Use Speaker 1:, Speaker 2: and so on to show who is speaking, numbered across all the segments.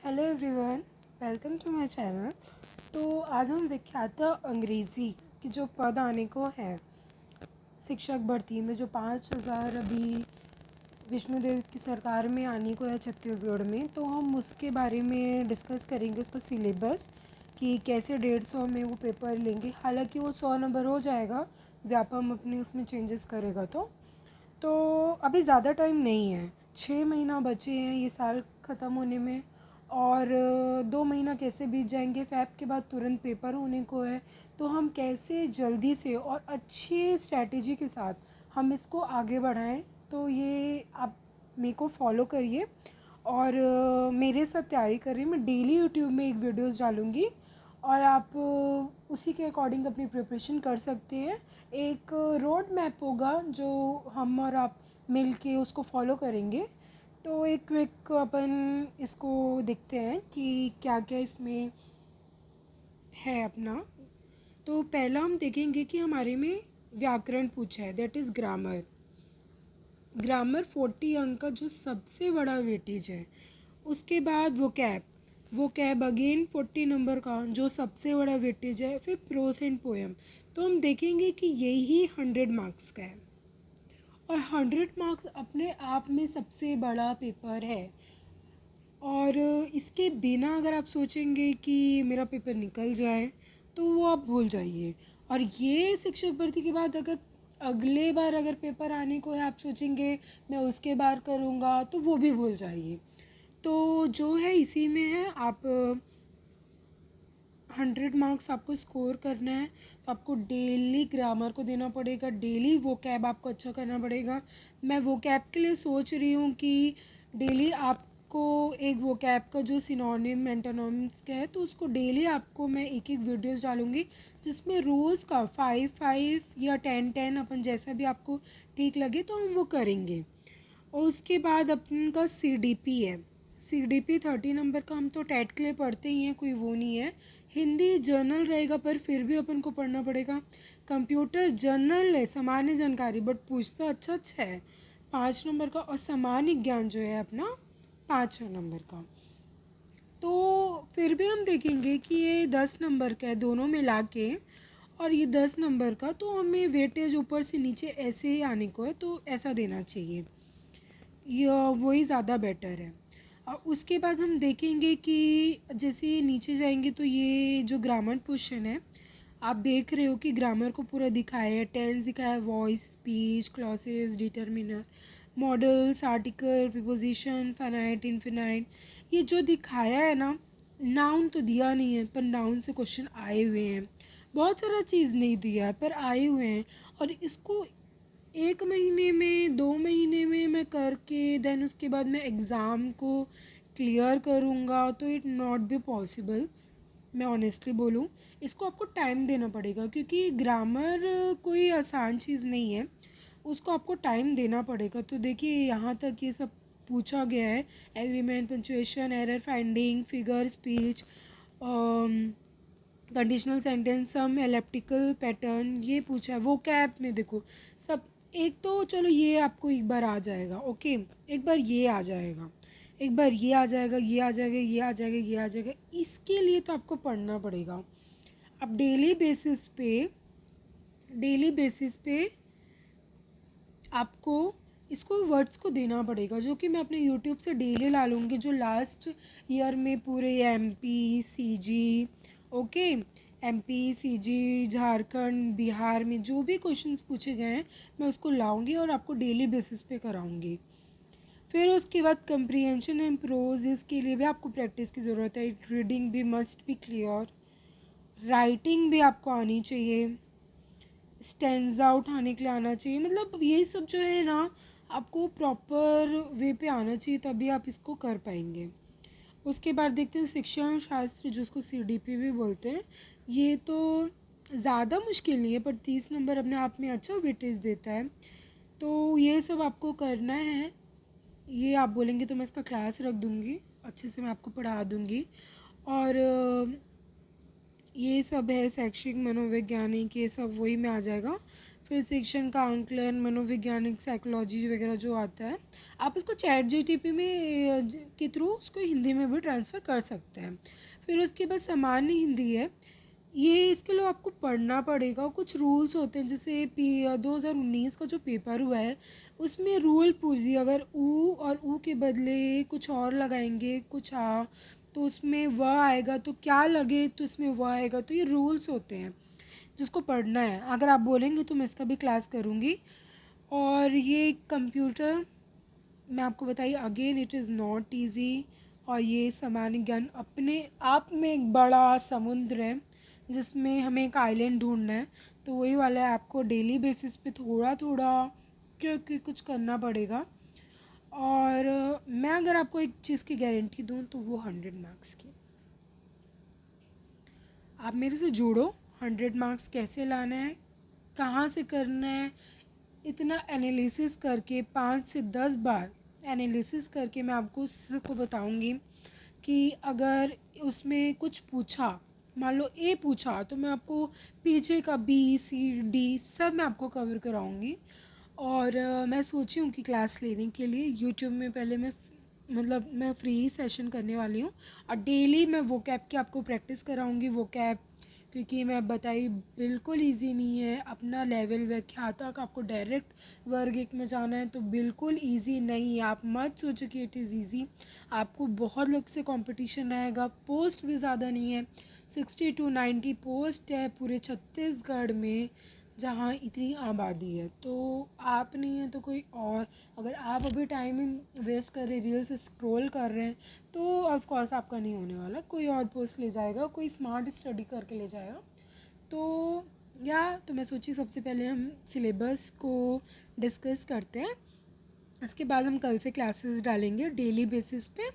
Speaker 1: Hello everyone, welcome to my channel. तो आज हम विख्यात अंग्रेज़ी की जो पद आने को है शिक्षक भर्ती में, जो 5,000 अभी विष्णुदेव की सरकार में आने को है छत्तीसगढ़ में, तो हम उसके बारे में डिस्कस करेंगे, उसका सिलेबस कि कैसे 150 में वो पेपर लेंगे। हालांकि वो 100 नंबर हो जाएगा, व्यापम अपने उसमें चेंजेस करेगा। तो अभी ज़्यादा टाइम नहीं है, 6 महीना बचे हैं ये साल ख़त्म होने में। और 2 महीना कैसे बीत जाएंगे, फैब के बाद तुरंत पेपर होने को है। तो हम कैसे जल्दी से और अच्छी स्ट्रैटेजी के साथ हम इसको आगे बढ़ाएं, तो ये आप मेरे को फॉलो करिए और मेरे साथ तैयारी करिए। मैं डेली यूट्यूब में एक वीडियोस डालूँगी और आप उसी के अकॉर्डिंग अपनी प्रिपरेशन कर सकते हैं। एक रोड मैप होगा जो हम और आप मिल के उसको फॉलो करेंगे। तो एक क्विक अपन इसको देखते हैं कि क्या क्या इसमें है अपना। तो पहला हम देखेंगे कि हमारे में व्याकरण पूछा है, दैट इज़ ग्रामर। ग्रामर 40 अंक का जो सबसे बड़ा वेटेज है। उसके बाद वो कैब अगेन 40 नंबर का जो सबसे बड़ा वेटेज है। फिर प्रोस एंड पोएम, तो हम देखेंगे कि यही 100 मार्क्स का है और 100 मार्क्स अपने आप में सबसे बड़ा पेपर है। और इसके बिना अगर आप सोचेंगे कि मेरा पेपर निकल जाए, तो वो आप भूल जाइए। और ये शिक्षक भर्ती के बाद अगर अगले बार अगर पेपर आने को है, आप सोचेंगे मैं उसके बार करूँगा, तो वो भी भूल जाइए। तो जो है इसी में है, आप 100 मार्क्स आपको स्कोर करना है। तो आपको डेली ग्रामर को देना पड़ेगा, डेली वो कैब आपको अच्छा करना पड़ेगा। मैं वो कैब के लिए सोच रही हूँ कि डेली आपको एक वो कैब का जो सिनोनिम एंटोनिम्स का है, तो उसको डेली आपको मैं एक एक वीडियोस डालूँगी, जिसमें रोज़ का 5-5 या 10-10 अपन जैसा भी आपको ठीक लगे तो हम वो करेंगे। और उसके बाद अपन का CDP है। CDP 30 नंबर का हम तो टेट के लिए पढ़ते ही हैं, कोई वो नहीं है। हिंदी जर्नल रहेगा, पर फिर भी अपन को पढ़ना पड़ेगा। कंप्यूटर जर्नल है, सामान्य जानकारी, बट पूछता अच्छा अच्छा है, 5 नंबर का। और सामान्य ज्ञान जो है अपना 5 नंबर का। तो फिर भी हम देखेंगे कि ये 10 नंबर का है दोनों मिला के, और ये 10 नंबर का, तो हमें वेटेज ऊपर से नीचे ऐसे ही आने को है, तो ऐसा देना चाहिए, ये वही ज़्यादा बेटर है। और उसके बाद हम देखेंगे कि जैसे नीचे जाएंगे तो ये जो ग्रामर क्वेश्चन है, आप देख रहे हो कि ग्रामर को पूरा दिखाया है, टेंस दिखाया है, voice, speech, clauses, determiner, models, article, preposition, finite, infinite, ये जो दिखाया है ना। नाउन तो दिया नहीं है, पर नाउन से क्वेश्चन आए हुए हैं। बहुत सारा चीज़ नहीं दिया है, पर आए हुए हैं। और इसको 1 महीने में, 2 महीने में मैं करके देन उसके बाद मैं एग्ज़ाम को क्लियर करूँगा, तो इट नॉट बी पॉसिबल। मैं ऑनेस्टली बोलूँ, इसको आपको टाइम देना पड़ेगा, क्योंकि ग्रामर कोई आसान चीज़ नहीं है, उसको आपको टाइम देना पड़ेगा। तो देखिए यहाँ तक ये सब पूछा गया है, agreement, punctuation, error finding, figure, speech, conditional sentence, some, elliptical pattern, ये पूछा है। वो कैब में देखो सब, एक तो चलो ये आपको एक बार आ जाएगा, ओके, एक बार ये आ जाएगा, एक बार ये आ जाएगा, ये आ जाएगा, ये आ जाएगा, ये आ जाएगा। इसके लिए तो आपको पढ़ना पड़ेगा। अब डेली बेसिस पे आपको इसको वर्ड्स को देना पड़ेगा, जो कि मैं अपने यूट्यूब से डेली ला लूँगी, जो लास्ट ईयर में पूरे MP CG, okay, MP CG, Jharkhand, Bihar में जो भी क्वेश्चंस पूछे गए हैं, मैं उसको लाऊंगी और आपको डेली बेसिस पे कराऊंगी। फिर उसके बाद कंप्रीहेंशन एंड प्रोज, इसके लिए भी आपको प्रैक्टिस की ज़रूरत है। रीडिंग भी मस्ट बी क्लियर, राइटिंग भी आपको आनी चाहिए, स्टैंड्स उठाने के लिए आना चाहिए। मतलब ये सब जो है ना, आपको प्रॉपर वे पे आना चाहिए, तभी आप इसको कर पाएंगे। उसके बाद देखते हैं शिक्षण शास्त्र, जिसको CDP भी बोलते हैं। ये तो ज़्यादा मुश्किल नहीं है, पर 30 नंबर अपने आप में अच्छा वेटेज देता है। तो ये सब आपको करना है। ये आप बोलेंगे तो मैं इसका क्लास रख दूँगी, अच्छे से मैं आपको पढ़ा दूँगी। और ये सब है शैक्षिक, मनोवैज्ञानिक, ये सब वही में आ जाएगा। फिर शिक्षण का आंकलन, मनोवैज्ञानिक, साइकोलॉजी वगैरह जो आता है, आप इसको चैट जीटीपी में के थ्रू उसको हिंदी में भी ट्रांसफ़र कर सकते हैं। फिर उसके बाद सामान्य हिंदी है, ये इसके लिए आपको पढ़ना पड़ेगा। कुछ रूल्स होते हैं, जैसे 2019 का जो पेपर हुआ है उसमें रूल पूछ दिया, अगर ऊ और ऊ के बदले कुछ और लगाएंगे, कुछ तो उसमें वह आएगा, तो क्या लगे तो इसमें वह आएगा। तो ये रूल्स होते हैं जिसको पढ़ना है। अगर आप बोलेंगे तो मैं इसका भी क्लास करूँगी। और ये कंप्यूटर, मैं आपको बताइए again, it is not easy. और ये सामान्य ज्ञान अपने आप में एक बड़ा समुद्र है जिसमें हमें एक आइलैंड ढूंढना है। तो वही वाला है, आपको डेली बेसिस पे थोड़ा थोड़ा क्योंकि कुछ करना पड़ेगा। और मैं अगर आपको एक चीज़ की गारंटी दूँ तो वो 100 मार्क्स की। आप मेरे से जुड़ो। 100 मार्क्स कैसे लाना है, कहाँ से करना है, इतना एनालिसिस करके 5 से 10 बार एनालिसिस करके मैं आपको उसको बताऊंगी कि अगर उसमें कुछ पूछा, मान लो ए पूछा, तो मैं आपको पीछे का बी सी डी सब मैं आपको कवर कराऊंगी। और मैं सोची हूँ कि क्लास लेने के लिए यूट्यूब में पहले मैं फ्री सेशन करने वाली हूँ। और डेली मैं वो कैब की आपको प्रैक्टिस कराऊंगी, वो कैब, क्योंकि मैं बताई बिल्कुल इजी नहीं है। अपना लेवल व्याख्याता का आपको डायरेक्ट वर्ग एक में जाना है तो बिल्कुल इजी नहीं है। आप मत सोचो कि इट इज़ इजी, आपको बहुत लोग से कंपटीशन आएगा। पोस्ट भी ज़्यादा नहीं है, 60 to 90 पोस्ट है पूरे छत्तीसगढ़ में, जहाँ इतनी आबादी है। तो आप नहीं है तो कोई और, अगर आप अभी टाइम वेस्ट कर रहे, रील्स स्क्रॉल कर रहे हैं, तो ऑफ कोर्स आपका नहीं होने वाला, कोई और पोस्ट ले जाएगा, कोई स्मार्ट स्टडी करके ले जाएगा। तो मैं सोची सबसे पहले हम सिलेबस को डिस्कस करते हैं। इसके बाद हम कल से क्लासेस डालेंगे डेली बेसिस पे।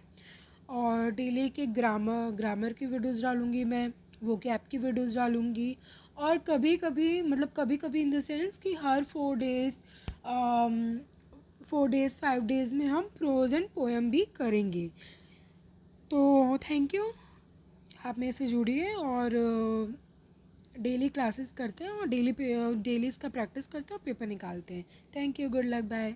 Speaker 1: और डेली के ग्रामर की वीडियोस डालूँगी मैं, वोकैब की वीडियोस डालूँगी। और कभी कभी इन द सेंस कि हर 4 डेज़ 4 डेज़ 5 डेज़ में हम प्रोज एंड पोएम भी करेंगे। तो थैंक यू, आप मेरे से जुड़िए और डेली क्लासेस करते हैं और डेली इसका प्रैक्टिस करते हैं और पेपर निकालते हैं। Thank you, good luck, bye.